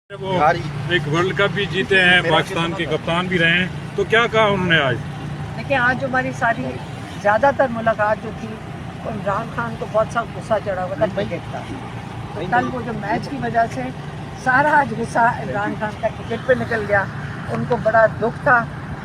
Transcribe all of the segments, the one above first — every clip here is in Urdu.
وہ ایک ورلڈ کپ بھی جیتے ہیں، پاکستان کے کپتان بھی رہے ہیں، تو کیا کہا انہوں نے آج؟ دیکھیں آج ہماری ساری زیادہ تر ملاقات جو تھی وہ عمران خان کو بہت سا غصہ چڑھا ہوا تھا کرکٹ کا. تو کل وہ جو میچ کی وجہ سے سارا آج غصہ عمران خان کا کرکٹ پہ نکل گیا. ان کو بڑا دکھ تھا.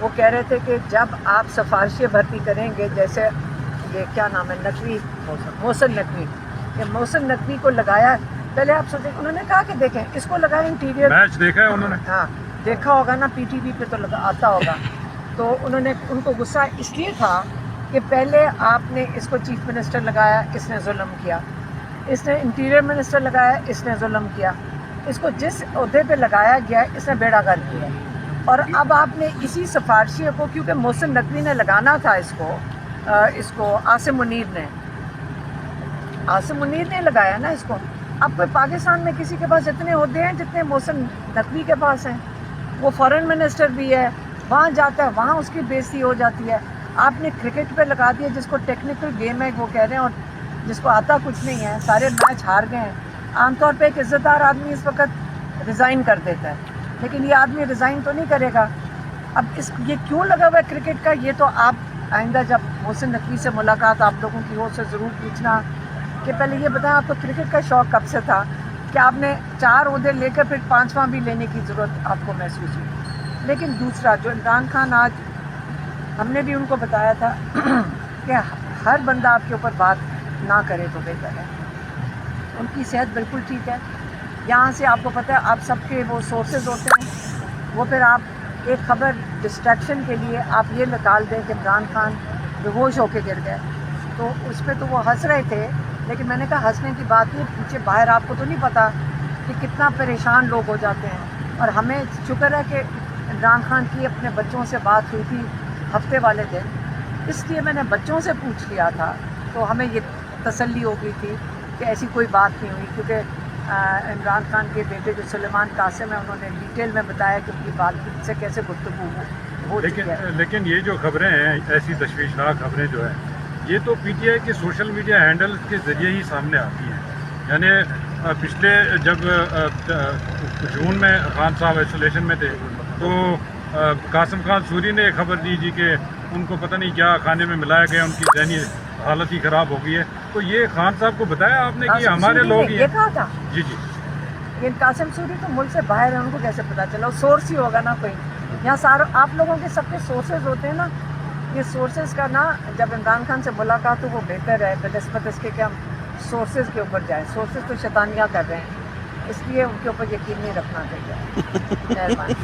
وہ کہہ رہے تھے کہ جب آپ سفارشیں بھرتی کریں گے، جیسے یہ کیا نام ہے، نقوی، محسن نقوی، یہ محسن نقوی کو لگایا. پہلے آپ سوچیں، انہوں نے کہا کہ دیکھیں اس کو لگایا انٹیریئر میچ دیکھا ہے انہوں نے؟ ہاں دیکھا ہوگا نا، پی ٹی وی پہ تو آتا ہوگا. تو انہوں نے، ان کو غصہ اس لیے تھا کہ پہلے آپ نے اس کو چیف منسٹر لگایا، اس نے ظلم کیا. اس نے انٹیریئر منسٹر لگایا، اس نے ظلم کیا. اس کو جس عہدے پہ لگایا گیا اس نے بیڑا غرق کیا. اور اب آپ نے اسی سفارشی کو، کیونکہ محسن نقوی نے لگانا تھا اس کو عاصم منیر نے لگایا نا اس کو. اب کوئی پاکستان میں کسی کے پاس اتنے عہدے ہیں جتنے محسن نقوی کے پاس ہیں. وہ فارن منسٹر بھی ہے، وہاں جاتا ہے، وہاں اس کی بےزتی ہو جاتی ہے. آپ نے کرکٹ پہ لگا دیا جس کو ٹیکنیکل گیم ہے وہ کہہ رہے ہیں، اور جس کو آتا کچھ نہیں ہے. سارے میچ ہار گئے ہیں. عام طور پہ ایک عزت دار آدمی اس وقت ریزائن کر دیتا ہے، لیکن یہ آدمی ریزائن تو نہیں کرے گا. اب یہ کیوں لگا ہوا ہے کرکٹ کا، یہ تو آپ آئندہ جب محسن نقوی سے ملاقات آپ لوگوں کی ہو سے ضرور پوچھنا کہ پہلے یہ بتائیں آپ کو کرکٹ کا شوق کب سے تھا کہ آپ نے 4 عہدے لے کر پھر 5واں بھی لینے کی ضرورت آپ کو محسوس ہوئی. لیکن دوسرا جو عمران خان، آج ہم نے بھی ان کو بتایا تھا کہ ہر بندہ آپ کے اوپر بات نہ کرے تو بہتر ہے. ان کی صحت بالکل ٹھیک ہے. یہاں سے آپ کو پتہ ہے آپ سب کے وہ سورسز ہوتے ہیں، وہ پھر آپ ایک خبر ڈسٹریکشن کے لیے آپ یہ نکال دیں کہ عمران خان بے ہوش ہو کے گر گئے. تو اس پہ تو وہ ہنس رہے تھے، لیکن میں نے کہا ہنسنے کی بات نہیں، پیچھے باہر آپ کو تو نہیں پتہ کہ کتنا پریشان لوگ ہو جاتے ہیں. اور ہمیں شکر ہے کہ عمران خان کی اپنے بچوں سے بات ہوئی تھی ہفتے والے دن، اس لیے میں نے بچوں سے پوچھ لیا تھا تو ہمیں یہ تسلی ہو گئی تھی کہ ایسی کوئی بات نہیں ہوئی. کیونکہ عمران خان کے بیٹے جو سلیمان قاسم ہیں، انہوں نے ڈیٹیل میں بتایا کہ ان کی والدین سے کیسے گفتگو ہو چکی ہے. لیکن یہ جو خبریں ہیں، ایسی تشویشناک خبریں جو ہیں، یہ تو پی ٹی آئی کے سوشل میڈیا ہینڈل کے ذریعے ہی سامنے آتی ہیں. یعنی پچھلے جب جون میں خان صاحب آئسولیشن میں تھے تو قاسم خان سوری نے خبر دی جی کہ ان کو پتہ نہیں کیا کھانے میں ملایا گیا، ان کی ذہنی حالت ہی خراب ہو گئی ہے. تو یہ خان صاحب کو بتایا آپ نے کہ ہمارے لوگ ہی یہ کہا تھا؟ جی جی. یہ قاسم سوری تو ملک سے باہر ہے، ان کو کیسے پتہ چلا؟ سورس ہی ہوگا نا کوئی. یہاں سارا آپ لوگوں کے سب کے سورسز ہوتے ہیں نا. یہ سورسز کا نا، جب عمران خان سے ملاقات ہو وہ بہتر ہے بنسبت اس کے کہ ہم سورسز کے اوپر جائیں. سورسز تو شیطانیاں کر رہے ہیں، اس لیے ان کے اوپر یقین نہیں رکھنا چاہیے. مہربانی.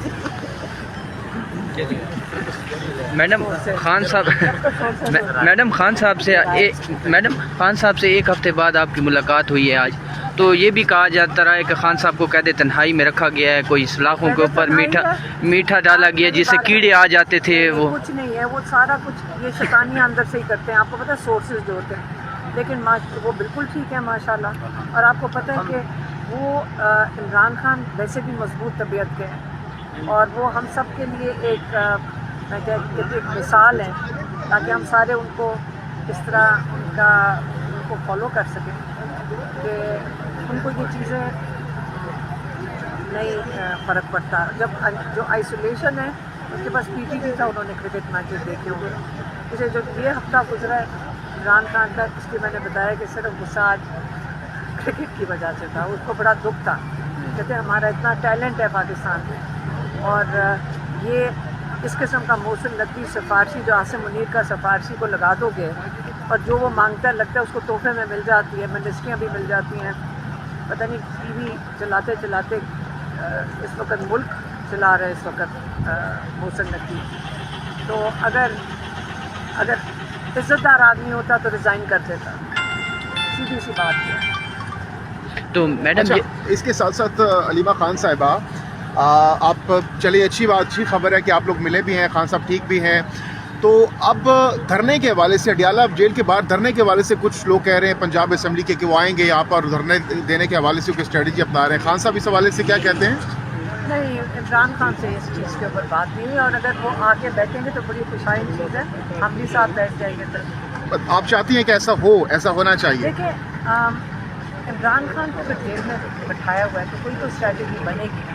میڈم خان صاحب سے ایک ہفتے بعد آپ کی ملاقات ہوئی ہے آج، تو یہ بھی کہا جاتا رہا ہے کہ خان صاحب کو قید تنہائی میں رکھا گیا ہے، کوئی سلاخوں کے اوپر میٹھا ڈالا گیا جس سے کیڑے آ جاتے تھے. وہ کچھ نہیں ہے، وہ سارا کچھ یہ شیطانیاں اندر سے ہی کرتے ہیں. آپ کو پتہ ہے سورسز جو ہوتے ہیں، لیکن وہ بالکل ٹھیک ہے ماشاءاللہ. اور آپ کو پتہ ہے کہ وہ عمران خان ویسے بھی مضبوط طبیعت کے ہیں، اور وہ ہم سب کے لیے ایک میں کہتی ایک مثال ہے، تاکہ ہم سارے ان کو اس طرح ان کو فالو کر سکیں کہ ان کو یہ چیزیں نہیں فرق پڑتا. جب جو آئسولیشن ہے ان کے پاس پی ٹی وی تھا، انہوں نے کرکٹ میچز دیکھے ہوں گے. اسے جو یہ ہفتہ گزرا ہے عمران خان کا، اس لیے میں نے بتایا کہ صرف غصہ آج کرکٹ کی وجہ سے تھا. اس کو بڑا دکھ تھا، کہتے ہیں ہمارا اتنا ٹیلنٹ ہے پاکستان میں، اور یہ اس قسم کا محسن نقوی سفارشی جو عاصم منیر کا سفارشی کو لگا دو گے، اور جو وہ مانگتا ہے لگتا ہے اس کو تحفے میں مل جاتی ہے، منسٹریاں بھی مل جاتی ہیں. پتہ نہیں ٹی وی چلاتے چلاتے اس وقت ملک چلا رہے اس وقت محسن نقوی. تو اگر عزت دار آدمی ہوتا تو ریزائن کر دیتا، سیدھی سی بات ہے. تو میڈم اس کے ساتھ ساتھ علیمہ خان صاحبہ، آپ چلیے اچھی خبر ہے کہ آپ لوگ ملے بھی ہیں، خان صاحب ٹھیک بھی ہیں. تو اب دھرنے کے حوالے سے، اڈیالہ جیل کے باہر دھرنے کے حوالے سے کچھ لوگ کہہ رہے ہیں پنجاب اسمبلی کے کہ وہ آئیں گے یہاں پر دھرنے دینے کے حوالے سے کوئی اسٹریٹجی اپنا رہے ہیں. خان صاحب اس حوالے سے کیا کہتے ہیں؟ نہیں، عمران خان سے اس چیز کے اوپر بات نہیں ہوئی، اور اگر وہ آ کے بیٹھیں گے تو بڑی خوشائن چیز ہے. ہم بھی ساتھ بیٹھ جائیں گے. آپ چاہتی ہیں کہ ایسا ہونا چاہیے؟ دیکھیں عمران خان کو اگر جیل میں بٹھایا ہوا ہے تو کوئی تو اسٹریٹجی بنے گی نا.